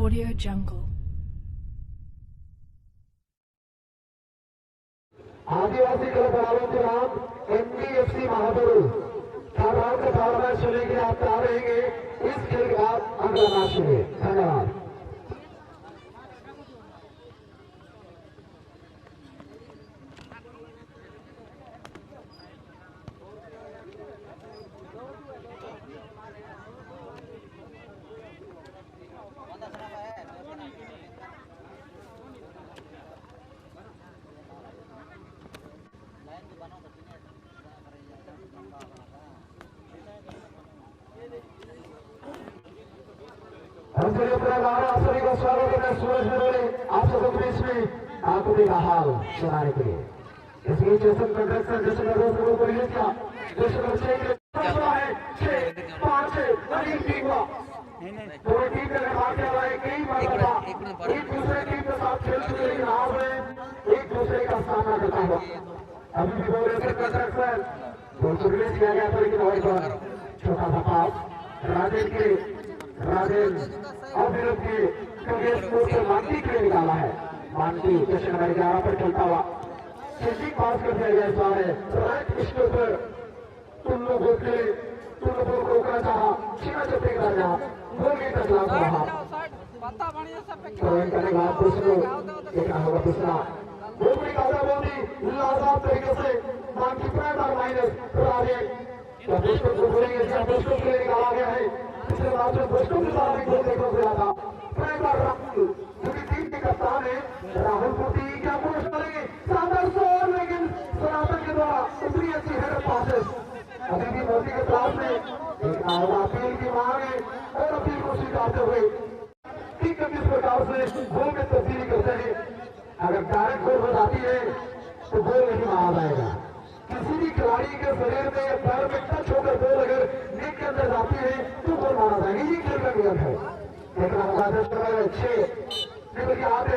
Audio Jungle. आदिवासी club बराबर के नाम एनडीएफसी महाबरू साधारण का धारणा सुनने के लिए आप तैयार रहेंगे। इस खेल के बाद अगला मैच शुरू। धन्यवाद। आप सभी का स्वागत करते हैं सूरज बरोले आप सबको बीच में आंखों का हाल सुनाने के लिए। इस बीच जैसे कंट्रैक्टर जैसे नंबर को रिलीज किया जैसे है 6-5 टीम हुआ पूरी टीम का निर्माण किया हुआ है। कई बार एक दूसरे टीम के साथ खेल चुके लेकिन आज में एक दूसरे का सामना करता हुआ अभी भी बोल रहे थे कंट्रैक्टर गोल को रिलीज किया गया था लेकिन वही पर छोटा सा पास राजेन अविरोध के स्पोर्ट से मानती के लिए निकाला है। मानती जैसे नंबर 11 पर खेलता हुआ चेंजिंग पास कर दिया गया इस बार राइट स्टोर पर टुल्लू गोल को रोकना चाहा छीना चपटे का रहा गोल की टकला रहा थ्रोइंग करने के बाद दूसरों देखना होगा दूसरा गोल निकालता बोली लाजवाब तरीके से मानती प्राइम और माइनस राजेन तो दोस्तों को बोलेंगे दोस्तों के लिए निकाला गया है। पिछले मैच में दोस्तों के साथ भी गोल देखने को मिला था। प्राइम और राहुल पूरी टीम के कप्तान है राहुल पुटी क्या कोशिश करेंगे शानदार शॉट लेकिन सनातन के द्वारा इतनी अच्छी हेडर पासेस अभी भी मोदी के क्लास में देखना होगा अपील की मांग है और अपील को स्वीकारते हुए ठीक किस प्रकार से गोल में तब्दीली करते हैं। अगर डायरेक्ट गोल हो जाती है तो गोल नहीं मारा जाएगा। किसी भी खिलाड़ी के शरीर में या पैर में टच होकर बॉल अगर नेट के अंदर जाती है तो गोल मारा जाएगा। ये खेल का नियम है। देखना होगा 6 निकल के आते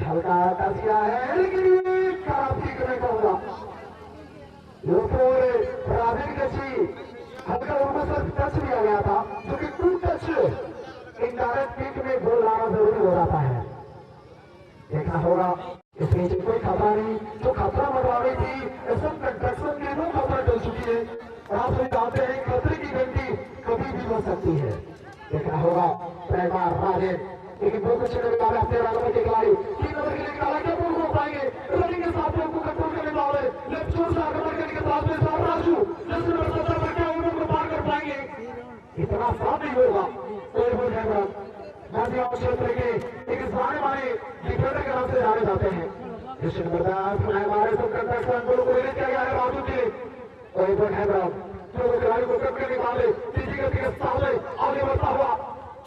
हल्का टच किया है लेकिन ये खराब ठीक करने का होगा राजेन कची हल्का उनको सिर्फ टच लिया गया था जो कि 2 टच इनडायरेक्ट पिक में गोल लाना जरूरी हो जाता है। देखना होगा इस बीच कोई खतरा नहीं जो खतरा मंडरा रही थी एसएम कंस्ट्रक्शन के वो खतरा चल चुकी है और आप सभी जानते हैं खतरे की घंटी कभी भी बज सकती है। देखना होगा प्रेमार राजेन लेकिन दो कुछ निकाले अपने नंबर के खिलाड़ी 3 नंबर के लिए निकाला क्या बोल को पाएंगे रनिंग के साथ को कंट्रोल करने वाले लेफ्ट जोर से आगे बढ़ने के साथ में साथ राजू जैसे नंबर 70 पर क्या उनको को पार कर पाएंगे इतना साथ नहीं होगा कोई बोल है गाजियाबाद क्षेत्र के एक जाने वाले डिफेंडर के नाम से जाने जाते हैं। इस नंबर 10 हमारे सब कंट्रैक्टर को रिलीज किया गया है राजू के कोई बोल है जो खिलाड़ी को कट करने वाले तेजी गति के सामने आगे बढ़ता हुआ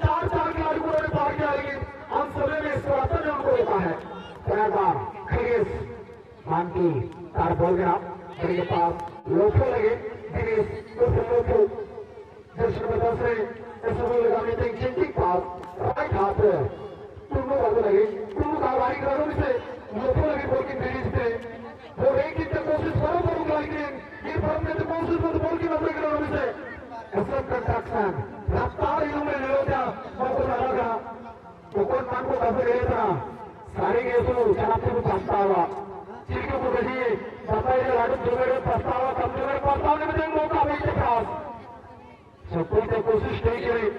4 खिलाड़ी को उन्होंने पार किया लेकिन हम समय में इस रास्ते में उनको रोका है। बार खरीस मानती तार बोल गया के पास लोफो लगे दिनेश लोफो जैसे नंबर 10 से ऐसा लगाने तक चेंजिंग पास राइट हाथ टुल्लू बाबू लगे टुल्लू कार्रवाई करो से लोफो लगे बोल की तेजी से वो एक ही कोशिश करो करूंगा लेकिन ये फर्म में तो कोशिश को बोल की नजर करो से ऐसा कंस्ट्रक्शन रफ्तार यूं में ले लो क्या मौका लगा तो कौन मान को कैसे ले था सारी के तो शराब से पछता हुआ चिड़ियों को कहिए बताइए लाडू जो मेरे पछतावा कब जो मेरे पछतावा में मौका नहीं था सब कोई तो कोशिश नहीं करी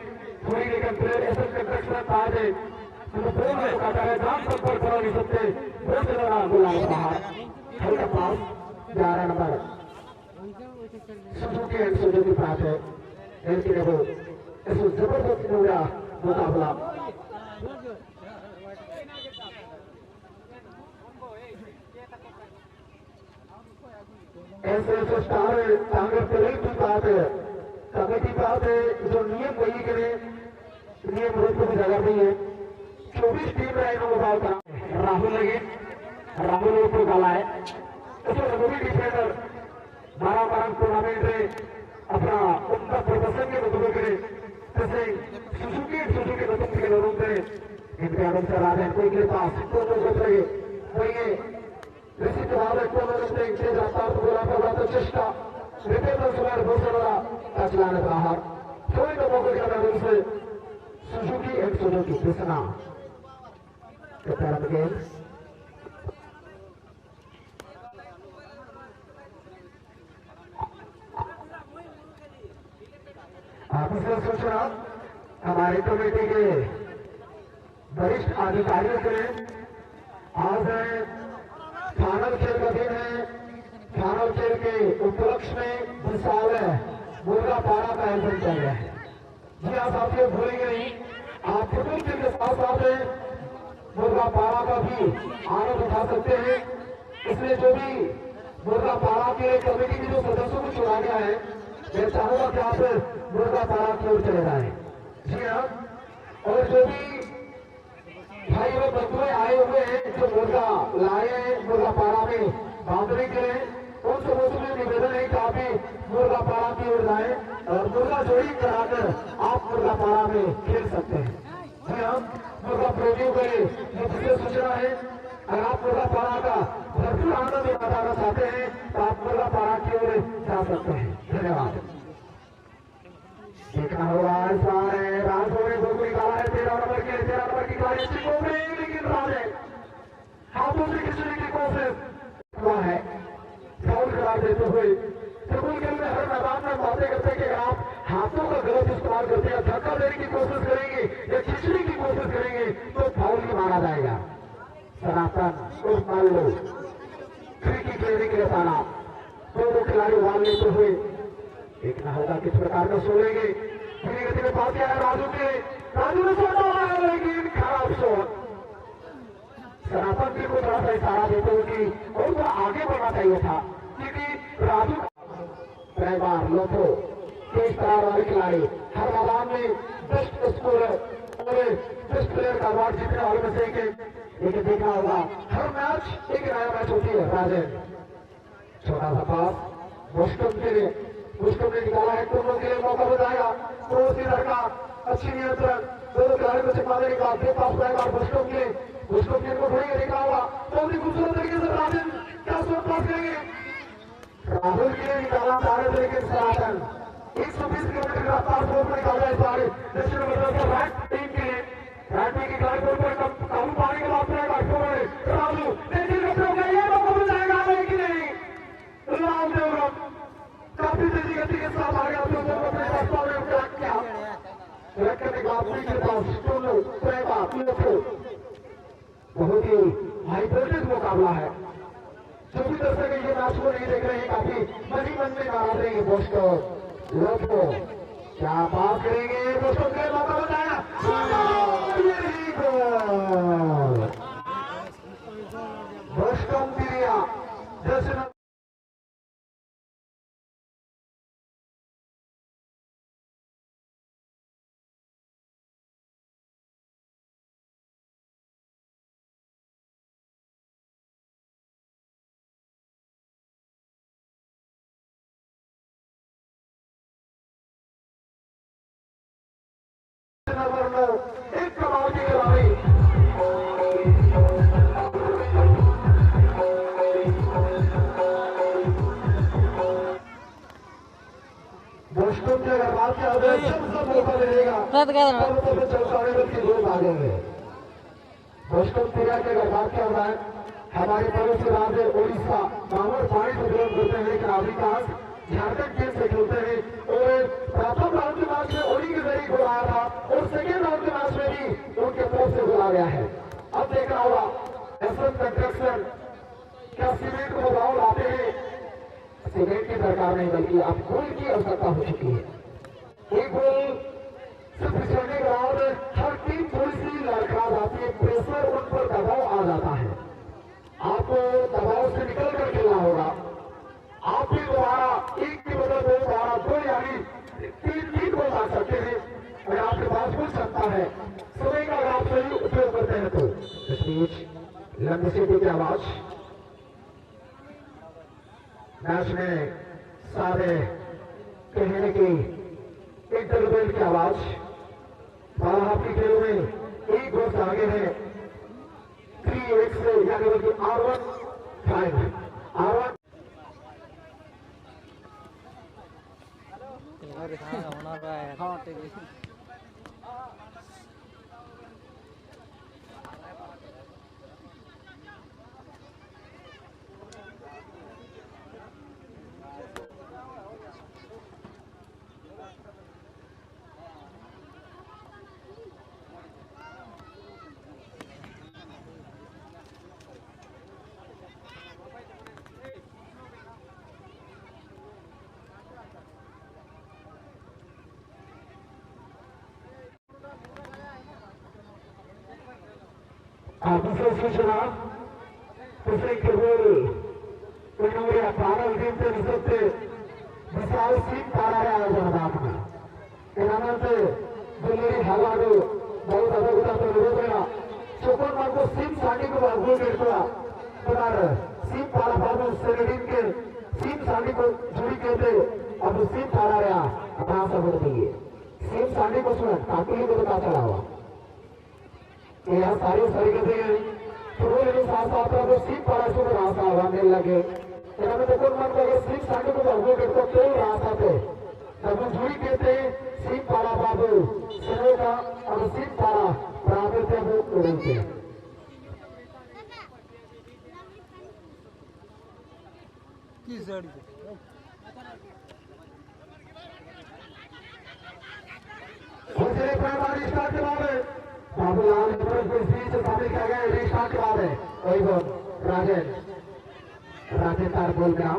पूरी लेकिन प्लेयर ऐसे कंस्ट्रक्शन आ जाए तो बोल में काटा है जान संपर्क करा नहीं सकते बहुत ज्यादा बुलाया बाहर हल्का पास 11 नंबर सुजुकी एंड सुजुकी पास है लेकिन वो ऐसे जबरदस्त हो गया मुकाबला ऐसे स्टार टांगर तेलुगु बात कमेटी बात जो नियम वही करे नियम रोड को भी जगह नहीं है 24 टीम रहे मोबाइल करा राहुल लगे राहुल को डाला है उसको रघुवी डिफेंडर 12 टूर्नामेंट में अपना उनका प्रदर्शन के बदले करे जैसे सुजुकी बदल के लोगों से इनके आनंद से राजन कोई के पास तो लोग रहे वही इसी जवाब को लोगों से इनसे रफ्तार को बुला कर बात चेष्टा रिपेयर सुधार बहुत सारा टचलाने बाहर कोई तो मौके का नाम से सुजुकी एंड सुजुकी कृष्णा के तरफ गेम आपसे सूचना हमारे कमेटी के वरिष्ठ अधिकारियों के आज फाइनल खेल का दिन है फाइनल खेल के उपलक्ष्य में विशाल मुर्गा पारा का आयोजन किया गया है। जी आप साथियों भूलेंगे नहीं आप फुटबॉल खेल के साथ साथ मुर्गा पारा का भी आनंद उठा सकते हैं। इसलिए जो भी मुर्गा पारा के कमेटी के जो सदस्यों को चुना गया है मैं चाहूंगा कि आप मुर्गा पारा की ओर चले जाए। जी हाँ और जो भी भाई और बंधुए आए हुए हैं जो मुर्गा लाए हैं मुर्गा पारा में बांधने के लिए उन सबों से निवेदन है कि आप मुर्गा पारा की ओर जाए और मुर्गा जोड़ी कराकर आप मुर्गा पारा में खेल सकते हैं। जी हाँ मुर्गा प्रेमियों के लिए ये विशेष सूचना है अगर आप मुर्गा पारा का भरपूर आनंद बताना चाहते हैं तो आप मुर्गा पारा की ओर जा सकते हैं। धन्यवाद। देखना होगा इस बार राजो ने गोल निकाला है 13 नंबर की खिलाड़ी लेकिन राजे हाथों से खींचने की कोशिश हुआ है फाउल करार देते हुए फुटबॉल खेल में हर मैदान में बातें करते हैं कि आप हाथों का गलत इस्तेमाल करते हैं धक्का देने की कोशिश करेंगे या खींचने की कोशिश करेंगे तो फाउल ही माना जाएगा। सनातन उस मान लो फ्री की खेलने के लिए पाना दो खिलाड़ी वाल लेते हुए देखना होगा किस प्रकार का शो लेंगे। धीरे गति में पास किया है राजू ने शॉट डाला है लेकिन खराब शॉट। सनातन जी को थोड़ा सा इशारा देते हुए कि और तो आगे बढ़ना चाहिए था क्योंकि राजू कई बार लोगों के इस तरह वाले खिलाड़ी हर मैदान में बेस्ट स्कोरर और बेस्ट प्लेयर का अवार्ड जीतने वाले में से लेकिन देखना होगा हर मैच एक नया मैच होती है। राजन छोटा सा पास बोस्टन के लिए मुश्किल ने निकाला है दोनों के लिए मौका बताएगा तो उसी लड़का अच्छी नियंत्रण दोनों खिलाड़ी को चिपा देने का पास जाएगा बुस्टो के को ढूंढेंगे देखा होगा बहुत ही खूबसूरत तरीके से राजन क्या शॉट पास करेंगे राहुल के लिए निकाला जा रहे थे लेकिन सनातन 120 किलोमीटर की रफ्तार से ऊपर निकाला इस बार दक्षिण मतलब राइट टीम के लिए राइट टीम की खिलाड़ी को ऊपर काबू पाने के बाद राजू लेकिन नहीं रामदेव काफी तेजी गति के साथ आ गया बहुत ही हाई वोल्टेज मुकाबला है। जो भी दर्शक ये मैच को नहीं देख रहे हैं काफी मन ही मन में नारा देंगे बोस्टन लोगो क्या बात करेंगे बोस्टन के मौका बताया बोस्टन दिया जैसे एक कमाल की खिलाड़ी बोस्टन के अगर बात किया जाए सब मौका मिलेगा की दो भागेंगे। बोस्टन क्रिया की अगर बात किया जाए हमारे पड़ोसी राज्य उड़ीसा मामूर पानी से विरोध करते हैं लेकिन अफ्रीकान झारखंड टीम से खेलते हैं और प्रथम राउंड के मैच में ओडी के जरिए गोल आया था और सेकेंड राउंड के मैच में भी उनके तरफ से गोल आ गया है। अब देखना होगा एसएम कंस्ट्रक्शन क्या सीमेंट को बदलाव लाते हैं। सीमेंट की दरकार नहीं बल्कि अब गोल की आवश्यकता हो चुकी है। एक गोल सिर्फ पिछड़ने के बाद हर टीम थोड़ी सी लड़खड़ा जाती है प्रेशर उन पर दबाव आ जाता है। आपको दबाव से निकल कर खेलना होगा। आप भी मैच में सारे कहने की इंटरवेल की आवाज। बाला हाफ की खेलों में एक गोल से आगे है 3-1 से, यानी बल्कि R1 5 R1 दूसरी सूचना, दूसरे केवल उन्होंने 12 दिन से निसते विशाल सिंह तारा आयोजन में इन्होंने दिल्ली हलाडू बहुत अद्भुत निरोधना चौकोन मार्गो सिंह सांडी को अगुल करता पुनर सिंह तारा बाबू सेनेडिन के सिंह सांडी को जुड़ी कहते अब सिंह तारा रहा अपना सब बढ़ती है सिंह सांडी को सुन काकुली को तो चला हुआ यह सारी सरीके फुटबॉल के साथ साथ वो सीट पड़ा से रास्ता आने लगे इन्होंने तो कौन मान लगे सीट सांडे को बाबू करते तो रास्ता थे तब जुड़ी कहते सीट पड़ा बाबू सुनो का अब सीट पड़ा बराबर थे वो उड़ते किस गाड़ी दूसरे प्राइमरी स्टार्ट के बाद बाबूलाल इस बीच शामिल किया गया रिस्टार्ट के बाद है वही बोल राजेन तार बोल का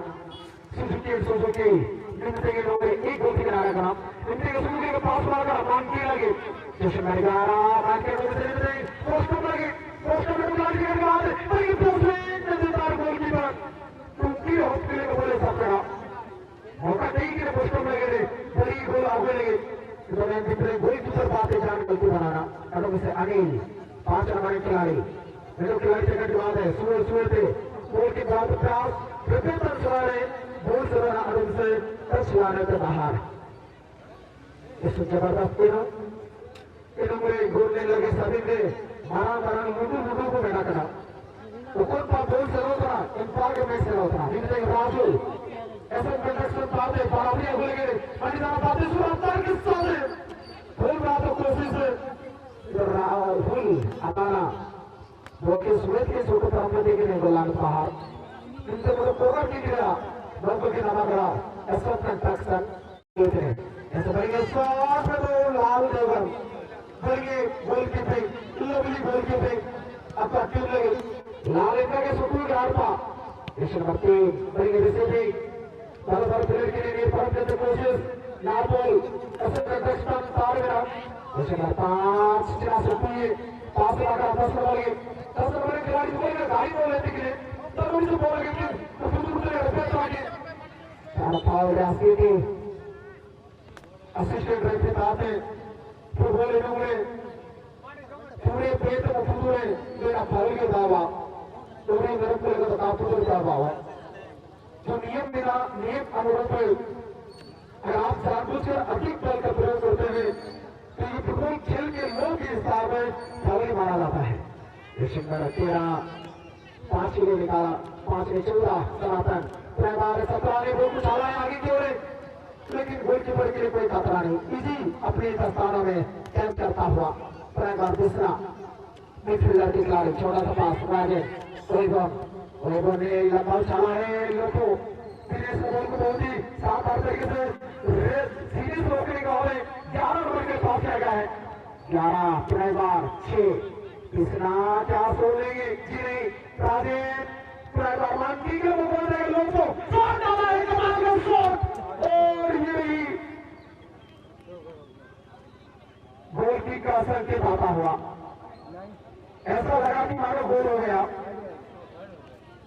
सुजुकी निम्ते के लोग एक गोल की किनारा करा निम्ते के सुजुकी के पास मार कर मान के लगे जैसे मैंने कहा मान के लोग से पोस्टर में बुलाने के बाद बड़ी पोस्ट में राजेन तार गोल की बात टुकी हॉस्पिटल को बोले सब करा मौका नहीं कि पोस्टर में लगे बड़ी गोल आगे लगे तो मैं मित्र गोल की तरफ बातें जान गलती बनाना अटो से अनिल 5 नंबर खिलाड़ी मेरे खिलाड़ी सेकंड के बाद है सुअर थे गोल के बाद प्रयास रिपेटर चलाने गोल से बना अटो से 10 लाने के बाहर इस जबरदस्त इन्होंने गोल नहीं लगे सभी ने मारा लुडू को बैठा करा तो कौन पा गोल से रोकना इंपार्ट में से रोकना निकले राजू ऐसे कंडक्शन बातें बराबरी हो गए मनीदाना बातें सुना अंतर के साथ गोल रहा तो कोशिश राहुल अताना बोके सुरेश के छोटे तरफ देखे नहीं गोलान बाहर इनसे बड़े कोवर की गिरा बल्कि के नामा करा ऐसा कंस्ट्रक्शन होते हैं ऐसे बढ़िया शॉट में तो लाल देवर बढ़िया गोल की फेंक लवली गोल की फेंक अब टीम लगी लाल इनका के सुकून गाड़ पा मिशन नंबर 3 बढ़िया रिसीविंग बराबर प्लेयर के लिए परत करने की कोशिश नापोल ऐसे कंस्ट्रक्शन तार मेरा मिशन नंबर 5 चिरा सुपी पास लगा 10 नंबर के 10 नंबर के खिलाड़ी को बोलेगा गाड़ी बोल लेते के लिए तब मुझे तो बोल के तो दूर से रिपेयर आगे सारा फाउल रास्ते के असिस्टेंट रहते ताते फुटबॉल इन्होंने पूरे पेट में फुटबॉल मेरा फाउल के दावा तो मेरे को लगा तो काफी दूर दावा है जो नियम बिना नियम अनुरूप है अगर आप जानबूझकर अधिक बल का प्रयोग करते हैं तो ये फुटबॉल खेल के लोग के हिसाब में फाउल माना जाता है मिशन नंबर 13 5 ने निकाला 5 ने 14 सनातन प्रहबार 17 ने वो कुछ आया आगे की ओर लेकिन गोलकीपर के लिए कोई खतरा नहीं इजी अपने स्थानों में कैंप करता हुआ प्रहबार दूसरा मिडफील्डर के खिलाड़ी छोटा सा पास राजेन वैभव ने लंबा चला है लोगों दिनेश बॉल को बहुत ही शानदार तरीके से सीरीज रोकने का है 11 नंबर के पास किया गया है 11 प्रहबार 6 तीसरा क्या सो लेंगे जी नहीं राजेन प्रहबार मानकी के वो बोल रहे लोगों को शॉट डाला है कमाल का शॉट और ये गोल की का संकेत आता हुआ ऐसा लगा कि मानो गोल हो गया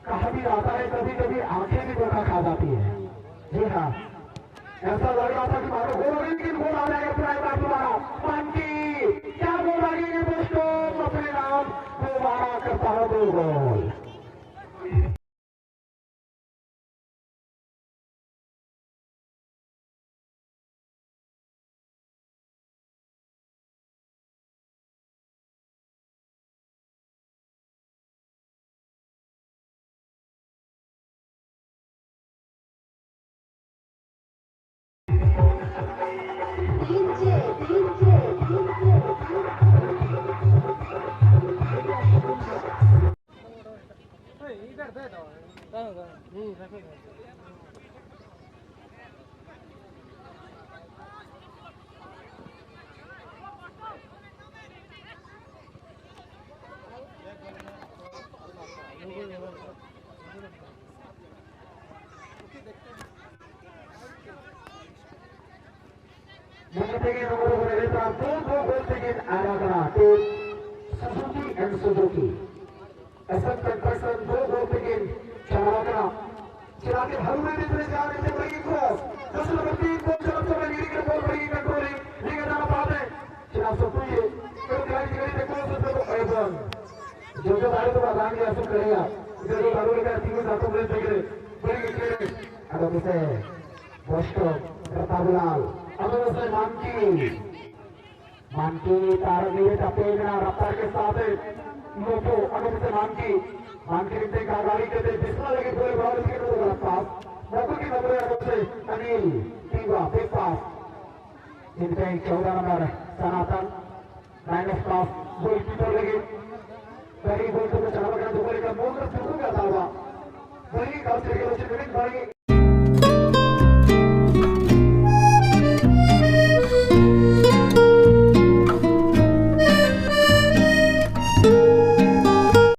कहा भी जाता है कभी कभी आंखें भी धोखा खा जाती है जी हाँ ऐसा लग रहा था कि मानो गोल हो गई लेकिन गोल आ जाएगा प्राइमर दोबारा मानकी क्या गोल आ गई दोस्तों अपने नाम दोबारा करता है 2 गोल Mengetengin nomor pemerintah dua gol tinggi Aragana tim Suzuki and Suzuki. Assistant person dua gol tinggi Aragana. Chilake halume भीतर जाने से बड़ी क्रॉस. 10 नंबर 3 बॉल चला तो गिरी के बॉल बड़ी कंट्रोलिंग. लेके जाना पाते. चिराग सोपुए तो गाड़ी गाड़ी पे क्रॉस से तो एवन. जो गाड़ी तो आगे आसुम करेगा. इधर जो गाड़ी लेकर तीन सातों में देखे बड़ी के अगर उसे बोस्टन प्रतापलाल अगर उसे मानकी तार लिए टपेगना रफ्तार के साथ लोगों अगर उसे मानकी ने गाड़ी के थे बिस्मा लगे पूरे बॉल के तो पास मौके की नंबर अगर से अनिल टीवा बिग पास इनके 14 नंबर सनातन माइनस पास गोल कीपर लगे बड़ी गोल तो चढ़ा बगैर दो गोल का मोड़ चुकूंगा था बड़ी काउंटर के बच्चे मिनट बड़ी